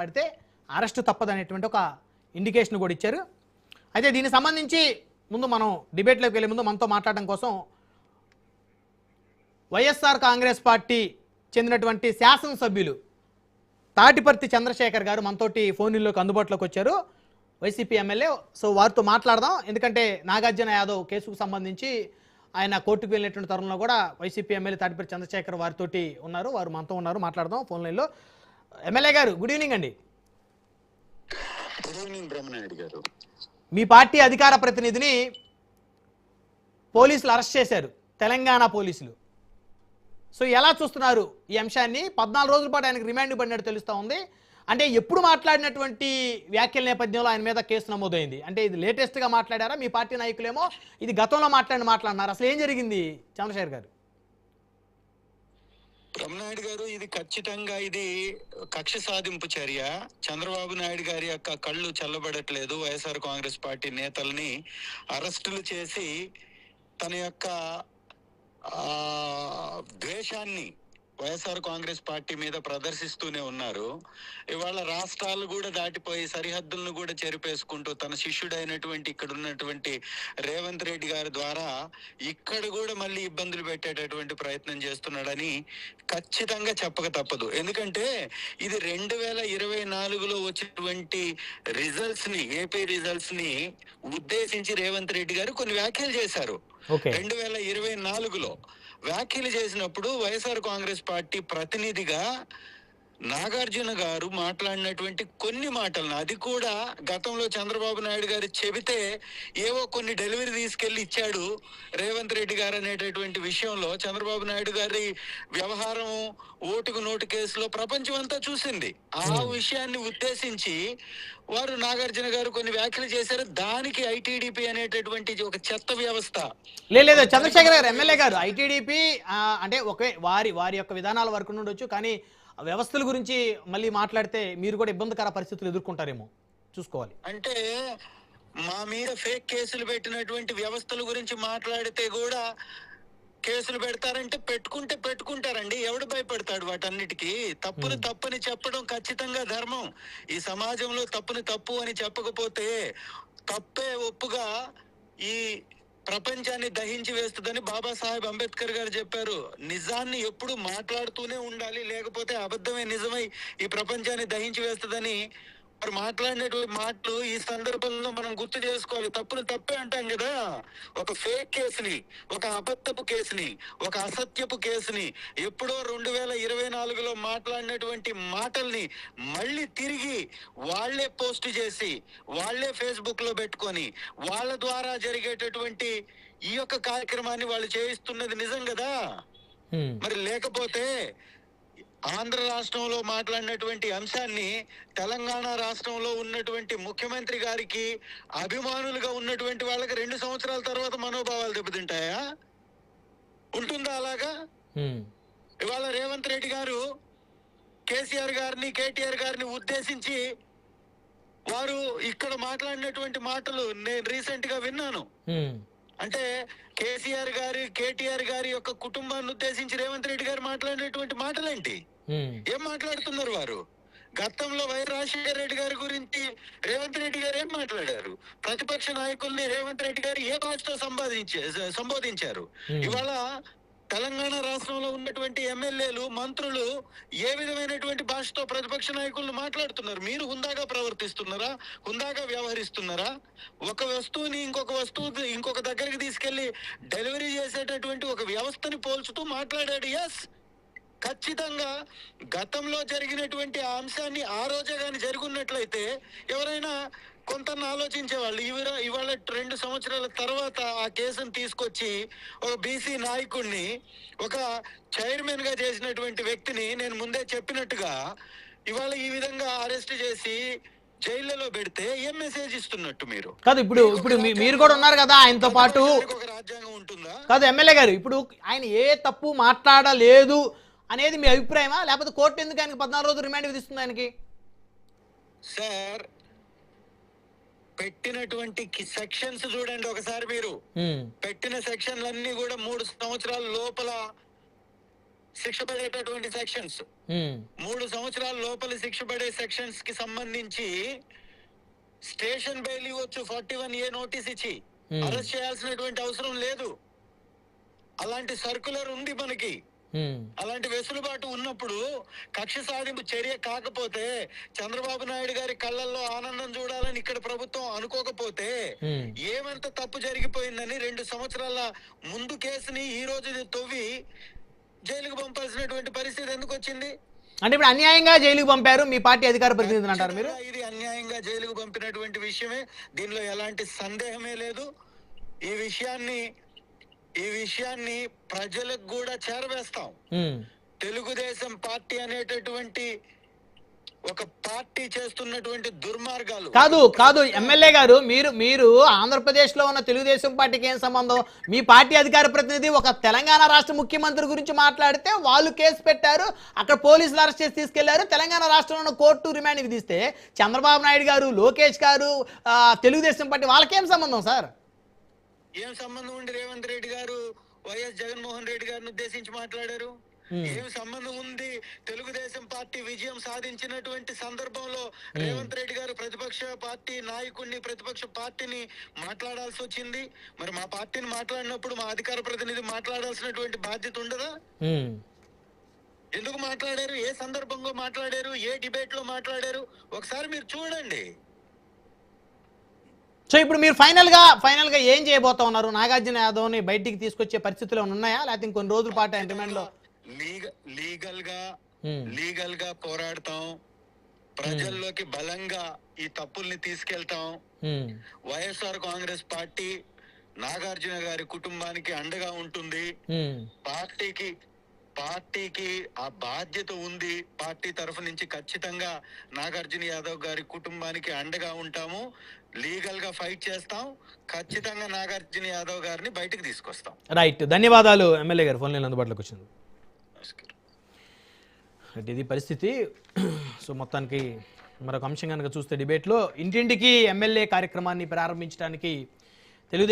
పడితే అరెస్టు తప్పదనేటువంటి ఒక ఇండికేషన్ కూడా ఇచ్చారు. అయితే దీనికి సంబంధించి ముందు మనం డిబేట్లోకి వెళ్ళే ముందు మనతో మాట్లాడడం కోసం వైఎస్ఆర్ కాంగ్రెస్ పార్టీ చెందినటువంటి శాసనసభ్యులు తాటిపర్తి చంద్రశేఖర్ గారు మనతోటి ఫోన్లోకి అందుబాటులోకి వచ్చారు, వైసీపీ ఎమ్మెల్యే. సో వారితో మాట్లాడదాం. ఎందుకంటే నాగార్జున యాదవ్ కేసుకు సంబంధించి ఆయన కోర్టుకు వెళ్ళినటువంటి తరుణంలో కూడా వైసీపీ ఎమ్మెల్యే తాటిపర్తి చంద్రశేఖర్ వారితోటి ఉన్నారు, వారు మనతో ఉన్నారు. మాట్లాడదాం ఫోన్ లైన్లో. ఎమ్మెల్యే గారు గుడ్ ఈవినింగ్ అండి. గుడ్ ఈవినింగ్ బ్రహ్మనాయుడు గారు. మీ పార్టీ అధికార ప్రతినిధిని పోలీసులు అరెస్ట్ చేశారు, తెలంగాణ పోలీసులు. సో ఎలా చూస్తున్నారు ఈ అంశాన్ని? 14 రోజుల పాటు ఆయనకు రిమాండ్ పడినట్టు తెలుస్తూ ఉంది. అంటే ఎప్పుడు మాట్లాడినటువంటి వ్యాఖ్యల నేపథ్యంలో ఆయన మీద కేసు నమోదైంది? అంటే ఇది లేటెస్ట్గా మాట్లాడారా? మీ పార్టీ నాయకులేమో ఇది గతంలో మాట్లాడినారు. అసలు ఏం జరిగింది చంద్రశేఖర్ గారు? బ్రహ్మనాయుడు గారు, ఇది ఖచ్చితంగా ఇది కక్ష సాధింపు చర్య. చంద్రబాబు నాయుడు గారి యొక్క కళ్ళు చల్లబడట్లేదు. వైఎస్ఆర్ కాంగ్రెస్ పార్టీ నేతల్ని అరెస్టులు చేసి తన యొక్క ద్వేషాన్ని వైఎస్ఆర్ కాంగ్రెస్ పార్టీ మీద ప్రదర్శిస్తూనే ఉన్నారు. ఇవాళ రాష్ట్రాలు కూడా దాటిపోయి సరిహద్దులను కూడా చెరిపేసుకుంటూ తన శిష్యుడైనటువంటి ఇక్కడ ఉన్నటువంటి రేవంత్ రెడ్డి గారి ద్వారా ఇక్కడ కూడా మళ్ళీ ఇబ్బందులు పెట్టేటటువంటి ప్రయత్నం చేస్తున్నాడని ఖచ్చితంగా చెప్పక తప్పదు. ఎందుకంటే ఇది 2024లో వచ్చినటువంటి రిజల్ట్స్ ని, ఏపీ రిజల్ట్స్ ని ఉద్దేశించి రేవంత్ రెడ్డి గారు కొన్ని వ్యాఖ్యలు చేశారు. 2024లో వ్యాఖ్యలు చేసినప్పుడు వైఎస్ఆర్ కాంగ్రెస్ పార్టీ ప్రతినిధిగా నాగార్జున గారు మాట్లాడినటువంటి కొన్ని మాటలను, అది కూడా గతంలో చంద్రబాబు నాయుడు గారు చెబితే ఏవో కొన్ని డెలివరీ తీసుకెళ్లి ఇచ్చాడు రేవంత్ రెడ్డి గారు అనేటటువంటి విషయంలో చంద్రబాబు నాయుడు గారి వ్యవహారం ఓటుకు నోటు కేసులో ప్రపంచం అంతా చూసింది. ఆ విషయాన్ని ఉద్దేశించి వారు నాగార్జున గారు కొన్ని వ్యాఖ్యలు చేశారు. దానికి ఐటీడీపీ అనేటటువంటి ఒక చెత్త వ్యవస్థ. లేదు చంద్రశేఖర్ గారు, ఎమ్మెల్యే గారు, ఐటీడీపీ అంటే ఒకే వారి యొక్క విధానాల వరకు ఉండొచ్చు, కానీ వ్యవస్థల గురించి మళ్ళీ మాట్లాడితే మీరు కూడా ఇబ్బందికర పరిస్థితులు ఎదుర్కొంటారేమో, చూసుకోవాలి. అంటే మా మీద ఫేక్ కేసులు పెట్టినటువంటి వ్యవస్థల గురించి మాట్లాడితే కూడా కేసులు పెడతారంటే పెట్టుకుంటారండి. ఎవడు భయపడతాడు వాటన్నిటికీ? తప్పుని తప్పని చెప్పడం ఖచ్చితంగా ధర్మం. ఈ సమాజంలో తప్పుని తప్పు అని చెప్పకపోతే తప్పే ఒప్పుగా ఈ ప్రపంచాన్ని దహించి వేస్తుందని బాబాసాహెబ్ అంబేద్కర్ గారు చెప్పారు. నిజాన్ని ఎప్పుడు మాట్లాడుతూనే ఉండాలి, లేకపోతే అబద్ధమే నిజమై ఈ ప్రపంచాన్ని దహించి వేస్తుందని వారు మాట్లాడినటువంటి మాటలు ఈ సందర్భంలో మనం గుర్తు చేసుకోవాలి. తప్పును తప్పే అంటాం కదా. ఒక ఫేక్ కేసుని, ఒక అబద్ధపు కేసుని, ఒక అసత్యపు కేసుని ఎప్పుడో 2024లో మాట్లాడినటువంటి మాటల్ని మళ్ళీ తిరిగి వాళ్లే పోస్ట్ చేసి, వాళ్లే ఫేస్బుక్ లో పెట్టుకొని, వాళ్ళ ద్వారా జరిగేటటువంటి ఈ యొక్క కార్యక్రమాన్ని వాళ్ళు చేయిస్తున్నది నిజం కదా. మరి లేకపోతే ఆంధ్ర రాష్ట్రంలో మాట్లాడినటువంటి అంశాన్ని తెలంగాణ రాష్ట్రంలో ఉన్నటువంటి ముఖ్యమంత్రి గారికి అభిమానులుగా ఉన్నటువంటి వాళ్ళకి 2 సంవత్సరాల తర్వాత మనోభావాలు దెబ్బతింటాయా? ఉంటుందా అలాగా? ఇవాళ రేవంత్ రెడ్డి గారు కేసీఆర్ గారిని, కేటీఆర్ గారిని ఉద్దేశించి వారు ఇక్కడ మాట్లాడినటువంటి మాటలు నేను రీసెంట్ గా విన్నాను. అంటే కేసీఆర్ గారి, కేటీఆర్ గారి యొక్క కుటుంబాన్ని ఉద్దేశించి రేవంత్ రెడ్డి గారు మాట్లాడినటువంటి మాటలేంటి? ఏం మాట్లాడుతున్నారు వారు? గతంలో వైఎస్ రాజశేఖర రెడ్డి గారి గురించి రేవంత్ రెడ్డి గారు ఏం మాట్లాడారు? ప్రతిపక్ష నాయకుల్ని రేవంత్ రెడ్డి గారు ఏ భాషతో సంబోధించారు? ఇవాళ తెలంగాణ రాష్ట్రంలో ఉన్నటువంటి ఎమ్మెల్యేలు, మంత్రులు ఏ విధమైనటువంటి భాషతో ప్రతిపక్ష నాయకులను మాట్లాడుతున్నారు? మీరు హుందాగా ప్రవర్తిస్తున్నారా? హుందాగా వ్యవహరిస్తున్నారా? ఒక వస్తువుని ఇంకొక దగ్గరికి తీసుకెళ్లి డెలివరీ చేసేటటువంటి ఒక వ్యవస్థని పోల్చుతూ మాట్లాడాడు. ఎస్, ఖచ్చితంగా గతంలో జరిగినటువంటి ఆ అంశాన్ని ఆ రోజే గాని జరుగున్నట్లయితే ఎవరైనా కొంత ఆలోచించేవాళ్ళు. ఇవాళ 2 సంవత్సరాల తర్వాత ఆ కేసును తీసుకొచ్చి ఒక బీసీ నాయకుడిని, ఒక చైర్మన్ గా చేసినటువంటి వ్యక్తిని నేను ముందే చెప్పినట్టుగా ఇవాళ ఈ విధంగా అరెస్ట్ చేసి జైల్లో పెడితే ఏం మెసేజ్ ఇస్తున్నట్టు? మీరు కాదు, ఇప్పుడు మీరు కూడా ఉన్నారు కదా ఆయనతో పాటు. ఒక రాజ్యాంగం ఉంటుందా? కాదు ఎమ్మెల్యే గారు, ఇప్పుడు ఆయన ఏ తప్పు మాట్లాడలేదు అనేది మీ అభిప్రాయమా? లేకపోతే కోర్టు ఎందుకు ఆయనకి 14 రోజులు రిమాండ్ విధిస్తుంది ఆయనకి? సార్, పెట్టినటువంటి సెక్షన్స్ చూడండి ఒకసారి. మీరు పెట్టిన సెక్షన్లన్నీ కూడా 3 సంవత్సరాల లోపల శిక్ష పడేటటువంటి సెక్షన్స్, 3 సంవత్సరాల లోపల శిక్ష పడే సెక్షన్స్ కి సంబంధించి స్టేషన్ బెయిల్ ఇవ్వచ్చు 41A నోటీస్ ఇచ్చి, అరెస్ట్ చేయాల్సినటువంటి అవసరం లేదు. అలాంటి సర్కులర్ ఉంది మనకి. అలాంటి వెసులుబాటు ఉన్నప్పుడు కక్ష సాధింపు చర్య కాకపోతే, చంద్రబాబు నాయుడు గారి కళ్ళల్లో ఆనందం చూడాలని ఇక్కడ ప్రభుత్వం అనుకోకపోతే, ఏమంత తప్పు జరిగిపోయిందని 2 సంవత్సరాల ముందు కేసుని ఈ రోజు తవ్వి జైలుకు పంపాల్సినటువంటి పరిస్థితి ఎందుకు వచ్చింది? అంటే ఇప్పుడు అన్యాయంగా జైలుకు పంపారు మీ పార్టీ అధికార ప్రతినిధులు అంటారు మీరు? ఇది అన్యాయంగా జైలుకు పంపినటువంటి విషయమే, దీనిలో ఎలాంటి సందేహమే లేదు. ఈ విషయాన్ని ప్రజలకు కూడా చేరవేస్తాం. తెలుగుదేశం పార్టీ అనేటటువంటి ఒక పార్టీ చేస్తున్నటువంటి దుర్మార్గాలు కాదు ఎమ్మెల్యే గారు, మీరు ఆంధ్రప్రదేశ్ లో ఉన్న తెలుగుదేశం పార్టీకి ఏం సంబంధం? మీ పార్టీ అధికార ప్రతినిధి ఒక తెలంగాణ రాష్ట్ర ముఖ్యమంత్రి గురించి మాట్లాడితే వాళ్ళు కేసు పెట్టారు, అక్కడ పోలీసులు అరెస్ట్ చేసి తీసుకెళ్లారు, తెలంగాణ రాష్ట్రంలో కోర్టు రిమాండ్ విధిస్తే చంద్రబాబు నాయుడు గారు, లోకేష్ గారు, తెలుగుదేశం పార్టీ వాళ్ళకేం సంబంధం సార్? ఏం సంబంధం ఉండి రేవంత్ రెడ్డి గారు వైఎస్ జగన్మోహన్ రెడ్డి గారిని ఉద్దేశించి మాట్లాడారు? ఏం సంబంధం ఉంది? తెలుగుదేశం పార్టీ విజయం సాధించినటువంటి సందర్భంలో రేవంత్ రెడ్డి గారు ప్రతిపక్ష పార్టీ నాయకుడిని, ప్రతిపక్ష పార్టీని మాట్లాడాల్సి వచ్చింది. మరి మా పార్టీని మాట్లాడినప్పుడు మా అధికార ప్రతినిధి మాట్లాడాల్సినటువంటి బాధ్యత ఉండదా? ఎందుకు మాట్లాడారు? ఏ సందర్భంలో మాట్లాడారు? ఏ డిబేట్ లో మాట్లాడారు? ఒకసారి మీరు చూడండి. సో ఇప్పుడు మీరు ఫైనల్ గా ఏం చేయబోతా ఉన్నారు? నాగార్జున యాదవ్ని బయటికి తీసుకొచ్చే పరిస్థితులు ఉన్నాయా, లేకపోతే ఇంకొన్ని రోజుల పాటు ఆయన రిమాండ్ లో? లీగల్ గా పోరాడతాం, ప్రజల్లోకి బలంగా ఈ తప్పుల్ని తీసుకెళ్తాం. వైఎస్ఆర్ కాంగ్రెస్ పార్టీ నాగార్జున గారి కుటుంబానికి అండగా ఉంటుంది. పార్టీకి ఆ బాధ్యత ఉంది. పార్టీ తరఫు నుంచి ఖచ్చితంగా నాగార్జున యాదవ్ గారి కుటుంబానికి అండగా ఉంటాము. లీగల్ గా ఫైట్ చేస్తాం. ఖచ్చితంగా నాగార్జున యాదవ్ గారిని బయటకు తీసుకొస్తాం. రైట్, ధన్యవాదాలు ఎమ్మెల్యే గారు ఫోన్ లైన్ అందుబాటులోకి వచ్చింది. ఇది పరిస్థితి. సో మొత్తానికి మరొక అంశం కనుక చూస్తే, డిబేట్లో ఇంటింటికి ఎమ్మెల్యే కార్యక్రమాన్ని ప్రారంభించడానికి తెలుగుదేశం